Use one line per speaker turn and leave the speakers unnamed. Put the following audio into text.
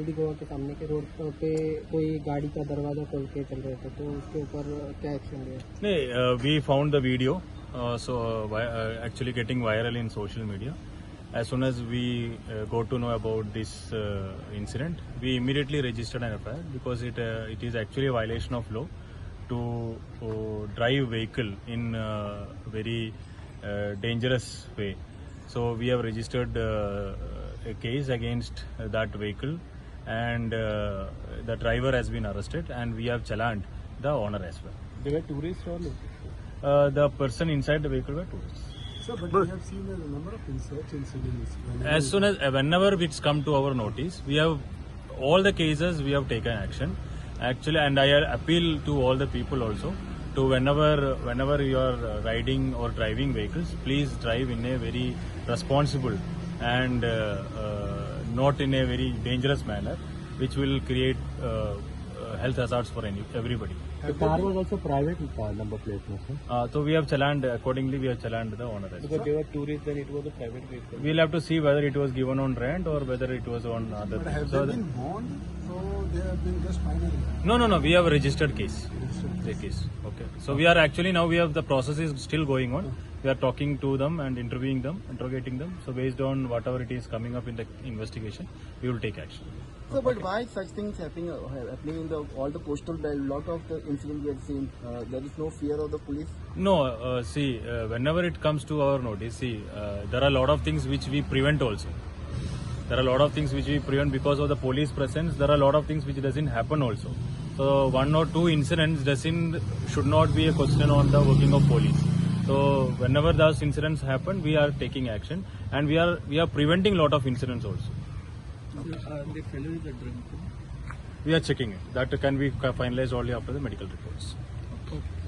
RD Goa के सामने के रोड पे कोई गाड़ी का दरवाजा खोल के चल रहे थे, तो उसके ऊपर क्या एक्शन लिया?
नहीं, we found the video, actually getting viral in social media. As soon as we got to know about this incident, we immediately registered an FIR because it is actually a violation of law to drive vehicle in a very dangerous way. So we have registered a case against that vehicle, and the driver has been arrested, and we have challaned the owner as well.
They were tourists or local?
The person inside the vehicle were tourists.
Sir, but we have seen a number of such incidents.
As soon as whenever it's come to our notice, we have all the cases we have taken action. Actually, and I appeal to all the people also to whenever you are riding or driving vehicles, please drive in a very responsible and not in a very dangerous manner, which will create health hazards for everybody.
The car was also private car, number plate, no, sir?
So we have challaned accordingly. We have challaned the owner.
Because they were tourists, then it was a private vehicle.
We'll have to see whether it was given on rent or whether it was on other.
But have they been warned? So they have been just finally.
No. We have a registered case. Okay. So we are actually now the process is still going on. We are talking to them and interrogating them. So based on whatever it is coming up in the investigation, we will take action.
So, but why such things happening in all the coastal belt? Lot of the incidents we have seen, there is no fear of the police.
No, whenever it comes to our notice, there are a lot of things which we prevent also. There are a lot of things which we prevent because of the police presence. There are a lot of things which doesn't happen also. So one or two incidents should not be a question on the working of police. So whenever those incidents happen, we are taking action, and we are preventing a lot of incidents also.
The fellow is a drunk.
We are checking it. That can be finalized only after the medical reports.